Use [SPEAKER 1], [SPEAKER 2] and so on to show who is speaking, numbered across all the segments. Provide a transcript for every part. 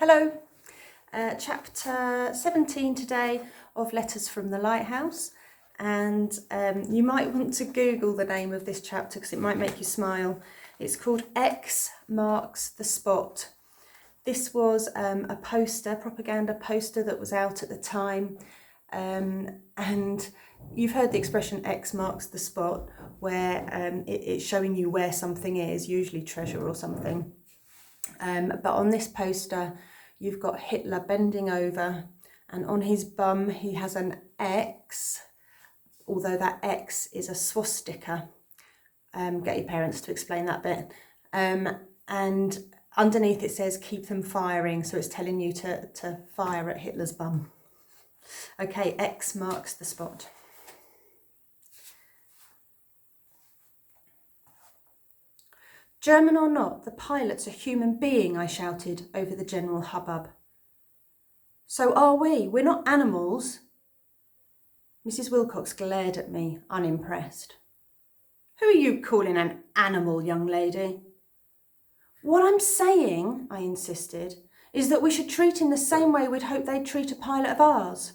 [SPEAKER 1] Hello, chapter 17 today of Letters from the Lighthouse, and you might want to Google the name of this chapter because it might make you smile. It's called X Marks the Spot. This was a poster, propaganda poster that was out at the time, and you've heard the expression X marks the spot, where it's showing you where something is, usually treasure or something. But on this poster, you've got Hitler bending over, and on his bum he has an X, although that X is a swastika. Get your parents to explain that bit. And underneath it says, keep them firing, so it's telling you to fire at Hitler's bum. Okay, X marks the spot. German or not, the pilot's a human being, I shouted over the general hubbub. So are we. We're not animals. Mrs. Wilcox glared at me, unimpressed. Who are you calling an animal, young lady? What I'm saying, I insisted, is that we should treat him the same way we'd hope they'd treat a pilot of ours.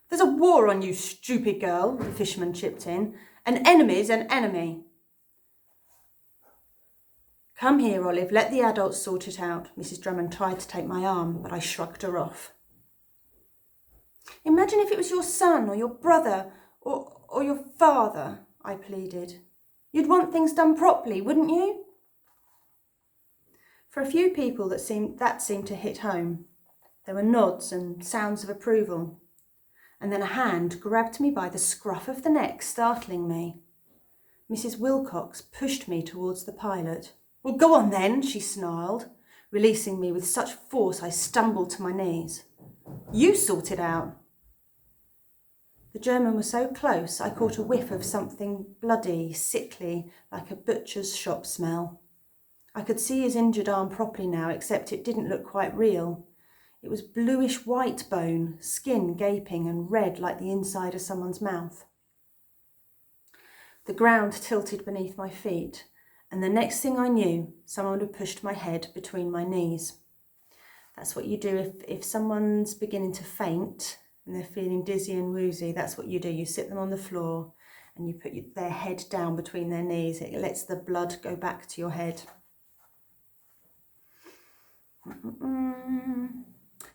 [SPEAKER 1] There's a war on you, stupid girl, the fisherman chipped in. An enemy's an enemy. Come here, Olive, let the adults sort it out. Mrs. Drummond tried to take my arm, but I shrugged her off. Imagine if it was your son or your brother or your father, I pleaded. You'd want things done properly, wouldn't you? For a few people that seemed to hit home. There were nods and sounds of approval. And then a hand grabbed me by the scruff of the neck, startling me. Mrs. Wilcox pushed me towards the pilot. Well, go on then, she snarled, releasing me with such force I stumbled to my knees. You sort it out. The German was so close I caught a whiff of something bloody, sickly, like a butcher's shop smell. I could see his injured arm properly now, except it didn't look quite real. It was bluish white bone, skin gaping and red like the inside of someone's mouth. The ground tilted beneath my feet, and the next thing I knew, someone had pushed my head between my knees. That's what you do if someone's beginning to faint and they're feeling dizzy and woozy. That's what you do. You sit them on the floor and you put their head down between their knees. It lets the blood go back to your head.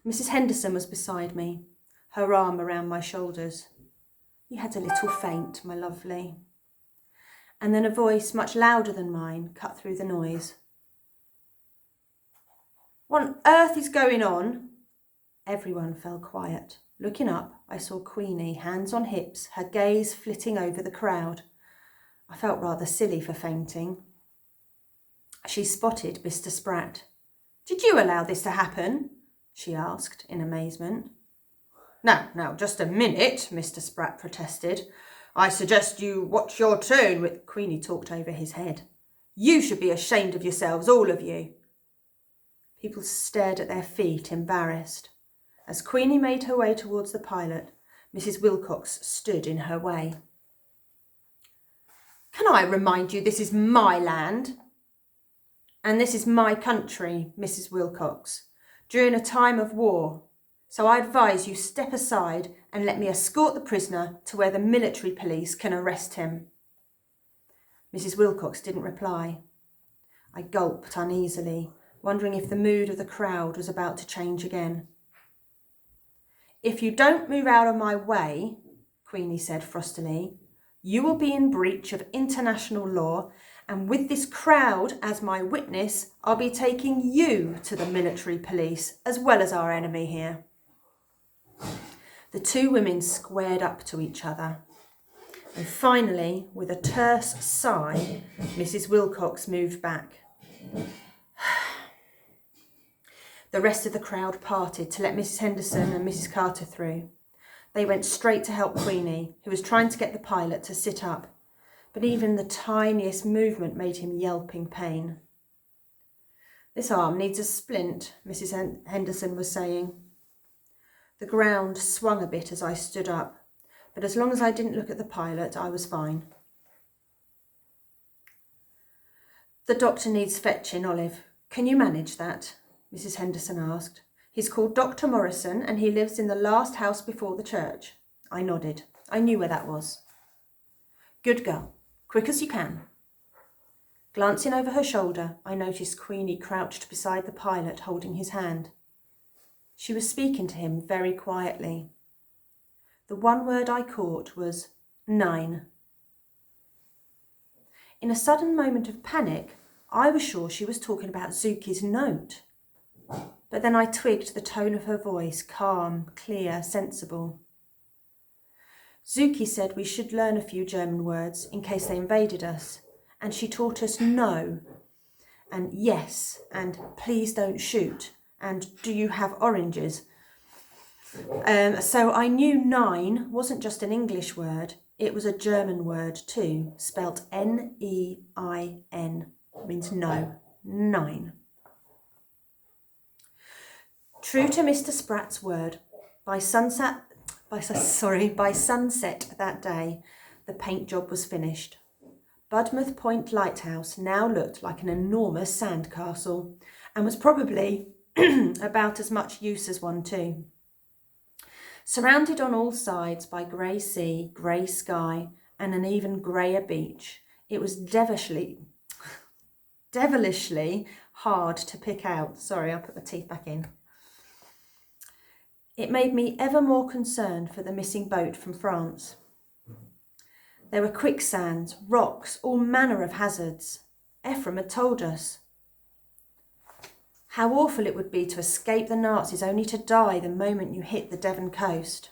[SPEAKER 1] Mrs. Henderson was beside me, her arm around my shoulders. You had a little faint, my lovely. And then a voice much louder than mine cut through the noise. What on earth is going on? Everyone fell quiet. Looking up, I saw Queenie, hands on hips, her gaze flitting over the crowd. I felt rather silly for fainting. She spotted Mr. Spratt. Did you allow this to happen? She asked in amazement. Now, just a minute, Mr. Spratt protested. I suggest you watch your tone. Queenie talked over his head. You should be ashamed of yourselves, all of you. People stared at their feet, embarrassed. As Queenie made her way towards the pilot, Mrs. Wilcox stood in her way. Can I remind you this is my land? And this is my country, Mrs. Wilcox, during a time of war. So I advise you step aside and let me escort the prisoner to where the military police can arrest him. Mrs. Wilcox didn't reply. I gulped uneasily, wondering if the mood of the crowd was about to change again. If you don't move out of my way, Queenie said frostily, you will be in breach of international law, and with this crowd as my witness, I'll be taking you to the military police as well as our enemy here. The two women squared up to each other. And finally, with a terse sigh, Mrs. Wilcox moved back. The rest of the crowd parted to let Mrs. Henderson and Mrs. Carter through. They went straight to help Queenie, who was trying to get the pilot to sit up, but even the tiniest movement made him yelp in pain. This arm needs a splint, Mrs. Henderson was saying. The ground swung a bit as I stood up, but as long as I didn't look at the pilot, I was fine. The doctor needs fetching, Olive. Can you manage that? Mrs. Henderson asked. He's called Dr. Morrison and he lives in the last house before the church. I nodded. I knew where that was. Good girl. Quick as you can. Glancing over her shoulder, I noticed Queenie crouched beside the pilot, holding his hand. She was speaking to him very quietly. The one word I caught was 9. In a sudden moment of panic, I was sure she was talking about Zuki's note. But then I twigged the tone of her voice, calm, clear, sensible. Zuki said we should learn a few German words in case they invaded us, and she taught us no, and yes, and please don't shoot, and do you have oranges? So I knew 9 wasn't just an English word, it was a German word too, spelt N-E-I-N, means no, 9. True to Mr. Spratt's word, by sunset that day, the paint job was finished. Budmouth Point Lighthouse now looked like an enormous sandcastle and was probably about as much use as one too. Surrounded on all sides by grey sea, grey sky and an even greyer beach, it was devilishly hard to pick out. Sorry, I'll put my teeth back in. It made me ever more concerned for the missing boat from France. There were quicksands, rocks, all manner of hazards. Ephraim had told us. How awful it would be to escape the Nazis only to die the moment you hit the Devon coast.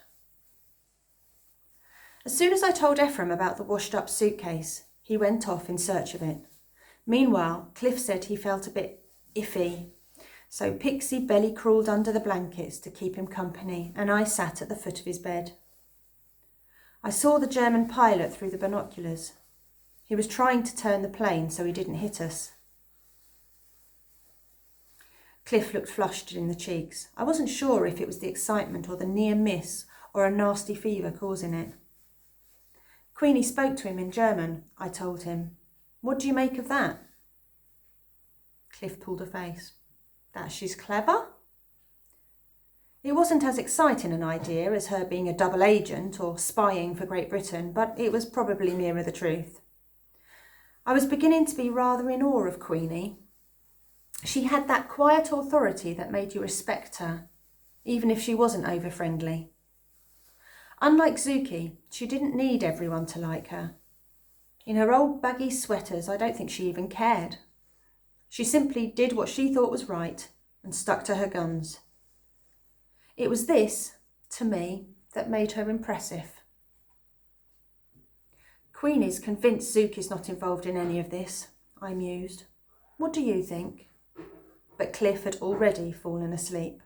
[SPEAKER 1] As soon as I told Ephraim about the washed-up suitcase, he went off in search of it. Meanwhile, Cliff said he felt a bit iffy, so Pixie belly crawled under the blankets to keep him company, and I sat at the foot of his bed. I saw the German pilot through the binoculars. He was trying to turn the plane so he didn't hit us. Cliff looked flushed in the cheeks. I wasn't sure if it was the excitement or the near miss or a nasty fever causing it. Queenie spoke to him in German, I told him. What do you make of that? Cliff pulled a face. That she's clever? It wasn't as exciting an idea as her being a double agent or spying for Great Britain, but it was probably nearer the truth. I was beginning to be rather in awe of Queenie. She had that quiet authority that made you respect her, even if she wasn't over-friendly. Unlike Zuki, she didn't need everyone to like her. In her old baggy sweaters, I don't think she even cared. She simply did what she thought was right and stuck to her guns. It was this, to me, that made her impressive. Queenie's convinced Zuki's not involved in any of this, I mused. What do you think? But Cliff had already fallen asleep.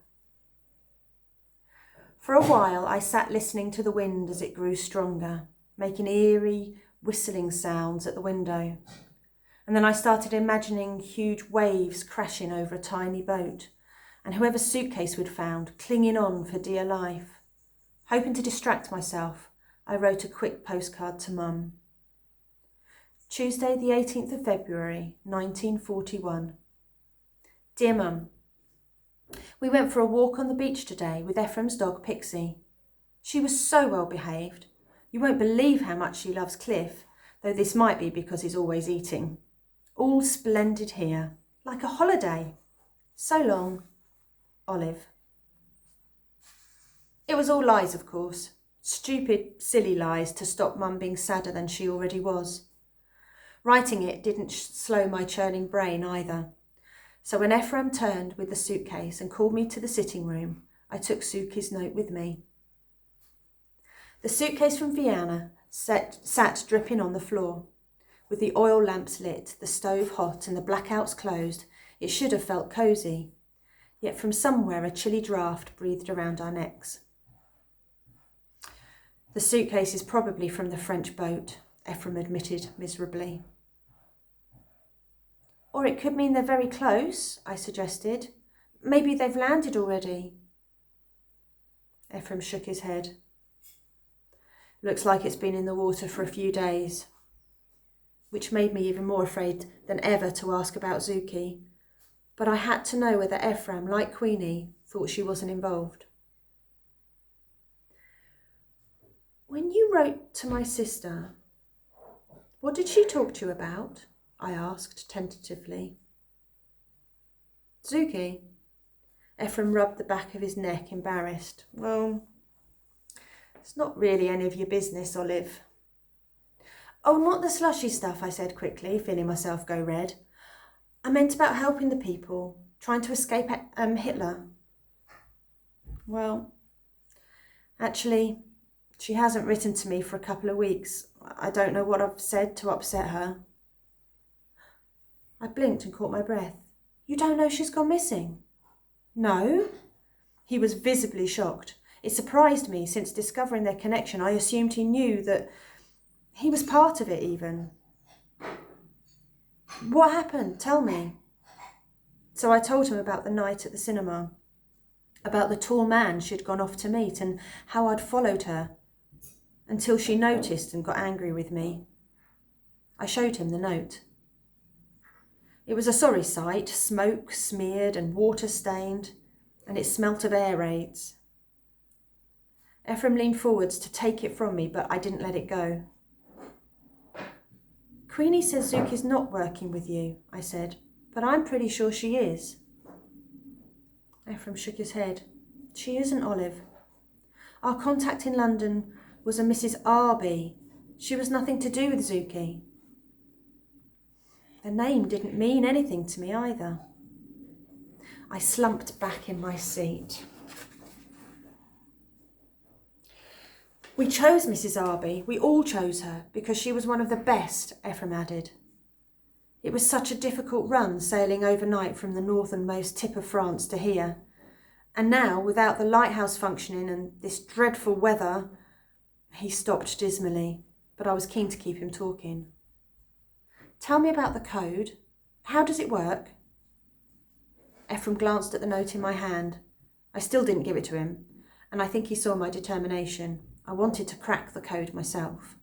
[SPEAKER 1] For a while I sat listening to the wind as it grew stronger, making eerie, whistling sounds at the window. And then I started imagining huge waves crashing over a tiny boat, and whoever's suitcase we'd found clinging on for dear life. Hoping to distract myself, I wrote a quick postcard to Mum. Tuesday the 18th of February, 1941. Dear Mum, we went for a walk on the beach today with Ephraim's dog Pixie. She was so well behaved. You won't believe how much she loves Cliff, though this might be because he's always eating. All splendid here, like a holiday. So long, Olive. It was all lies, of course. Stupid, silly lies to stop Mum being sadder than she already was. Writing it didn't slow my churning brain either. So when Ephraim turned with the suitcase and called me to the sitting room, I took Suki's note with me. The suitcase from Vienna sat dripping on the floor. With the oil lamps lit, the stove hot and the blackouts closed, it should have felt cosy. Yet from somewhere a chilly draught breathed around our necks. The suitcase is probably from the French boat, Ephraim admitted miserably. Or it could mean they're very close, I suggested. Maybe they've landed already. Ephraim shook his head. Looks like it's been in the water for a few days, which made me even more afraid than ever to ask about Zuki. but I had to know whether Ephraim, like Queenie, thought she wasn't involved. When you wrote to my sister, what did she talk to you about? I asked tentatively. Zuki. Ephraim rubbed the back of his neck, embarrassed. Well, it's not really any of your business, Olive. Oh, not the slushy stuff, I said quickly, feeling myself go red. I meant about helping the people, trying to escape Hitler. Well, actually, she hasn't written to me for a couple of weeks. I don't know what I've said to upset her. I blinked and caught my breath. You don't know she's gone missing? No. He was visibly shocked. It surprised me. Since discovering their connection, I assumed he knew that he was part of it even. What happened? Tell me. So I told him about the night at the cinema, about the tall man she'd gone off to meet and how I'd followed her until she noticed and got angry with me. I showed him the note. It was a sorry sight, smoke smeared and water stained, and it smelt of air raids. Ephraim leaned forwards to take it from me, but I didn't let it go. Queenie says Zuki's not working with you, I said, but I'm pretty sure she is. Ephraim shook his head. She isn't, Olive. Our contact in London was a Mrs. Arby. She was nothing to do with Zuki. The name didn't mean anything to me either. I slumped back in my seat. We chose Mrs. Arby. We all chose her because she was one of the best, Ephraim added. It was such a difficult run sailing overnight from the northernmost tip of France to here. And now, without the lighthouse functioning and this dreadful weather, he stopped dismally, but I was keen to keep him talking. Tell me about the code. How does it work? Ephraim glanced at the note in my hand. I still didn't give it to him, and I think he saw my determination. I wanted to crack the code myself.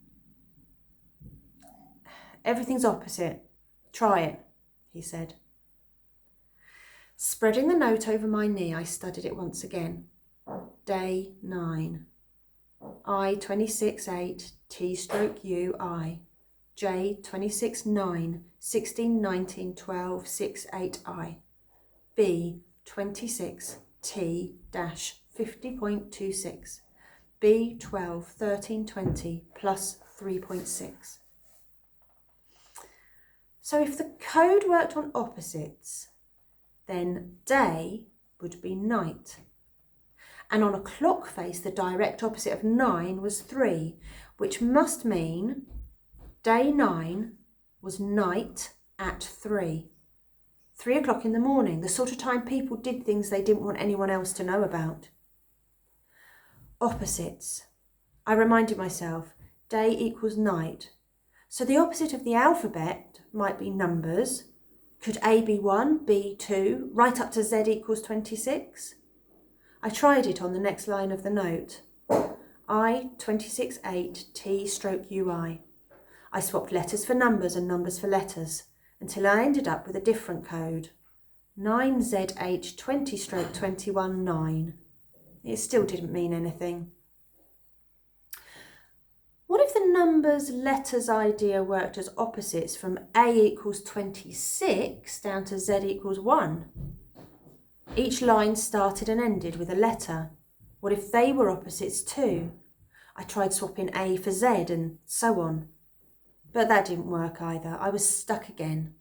[SPEAKER 1] Everything's opposite. Try it, he said. Spreading the note over my knee, I studied it once again. Day 9. I 26-8, T/U I. J 26-9, 16-19-12-6-8I. B 26, T-50.26. B 12, 13, 20 plus 3.6. So if the code worked on opposites, then day would be night. And on a clock face, the direct opposite of 9 was 3, which must mean day 9 was night at 3. 3 o'clock in the morning, the sort of time people did things they didn't want anyone else to know about. Opposites. I reminded myself, day equals night. So the opposite of the alphabet might be numbers. Could A be 1, B 2, right up to Z equals 26? I tried it on the next line of the note. I 26-8 T/UI. I swapped letters for numbers and numbers for letters until I ended up with a different code. 9ZH 20/21-9. It still didn't mean anything. What if the numbers letters idea worked as opposites from A equals 26 down to Z equals 1? Each line started and ended with a letter. What if they were opposites too? I tried swapping A for Z and so on. But that didn't work either. I was stuck again.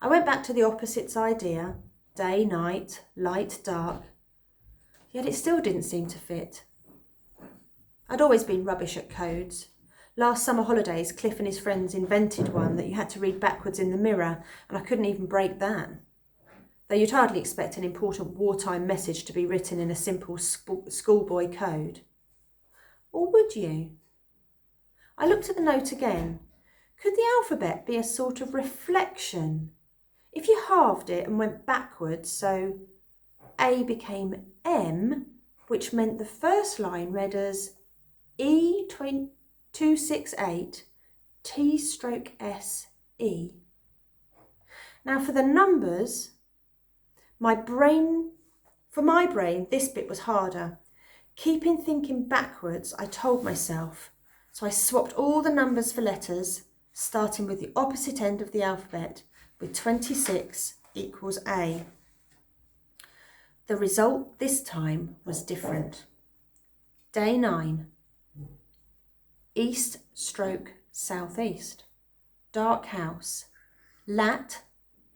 [SPEAKER 1] I went back to the opposites idea, day, night, light, dark. Yet it still didn't seem to fit. I'd always been rubbish at codes. Last summer holidays, Cliff and his friends invented one that you had to read backwards in the mirror, and I couldn't even break that. Though you'd hardly expect an important wartime message to be written in a simple schoolboy code. Or would you? I looked at the note again. Could the alphabet be a sort of reflection? If you halved it and went backwards, so A became M, which meant the first line read as E268 T/SE. Now for the numbers, For my brain, this bit was harder. Keeping thinking backwards, I told myself. So I swapped all the numbers for letters, starting with the opposite end of the alphabet, with 26 equals A. The result this time was different. Day 9. East stroke southeast. Dark house. Lat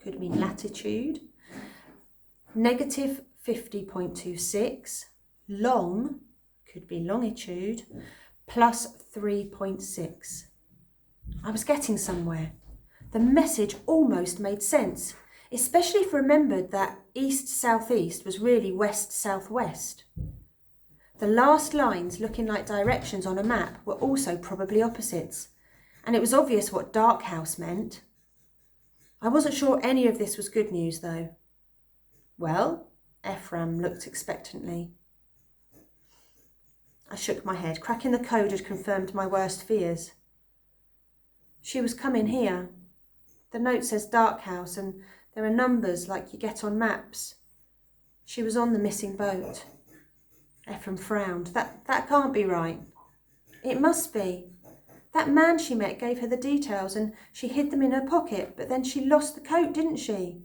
[SPEAKER 1] could mean latitude. Negative 50.26. Long could be longitude. Plus 3.6. I was getting somewhere. The message almost made sense, especially if remembered that east-southeast was really west-southwest. The last lines, looking like directions on a map, were also probably opposites, and it was obvious what dark house meant. I wasn't sure any of this was good news, though. Well, Ephraim looked expectantly. I shook my head. Cracking the code had confirmed my worst fears. She was coming here. The note says dark house, and there are numbers like you get on maps. She was on the missing boat. Ephraim frowned. That can't be right. It must be. That man she met gave her the details and she hid them in her pocket, but then she lost the coat, didn't she?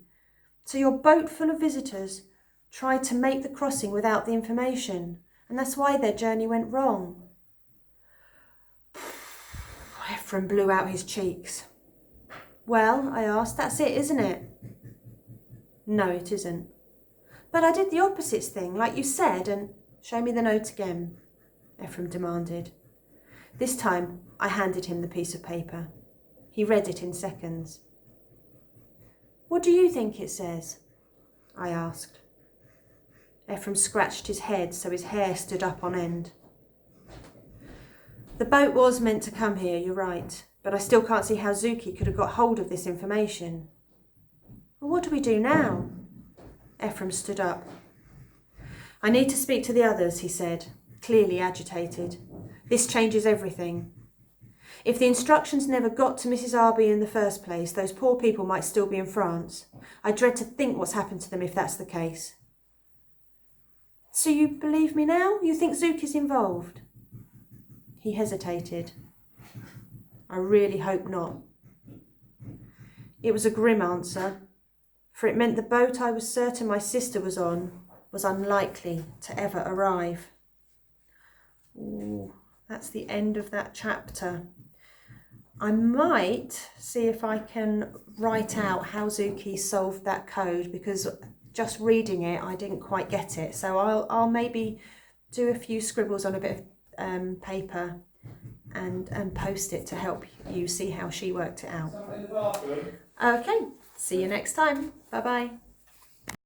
[SPEAKER 1] So your boat full of visitors tried to make the crossing without the information, and that's why their journey went wrong. Ephraim blew out his cheeks. Well, I asked, that's it, isn't it? No, it isn't. But I did the opposites thing, like you said, and show me the note again, Ephraim demanded. This time, I handed him the piece of paper. He read it in seconds. What do you think it says? I asked. Ephraim scratched his head so his hair stood up on end. The boat was meant to come here, you're right, but I still can't see how Zuki could have got hold of this information. Well, what do we do now? Ephraim stood up. I need to speak to the others, he said, clearly agitated. This changes everything. If the instructions never got to Mrs. Arby in the first place, those poor people might still be in France. I dread to think what's happened to them if that's the case. So you believe me now? You think Zuki's involved? He hesitated. I really hope not. It was a grim answer, for it meant the boat I was certain my sister was on was unlikely to ever arrive. Ooh, that's the end of that chapter. I might see if I can write out how Zuki solved that code, because just reading it, I didn't quite get it. So I'll maybe do a few scribbles on a bit of paper and post it to help you see how she worked it out. Okay, see you next time. Bye-bye.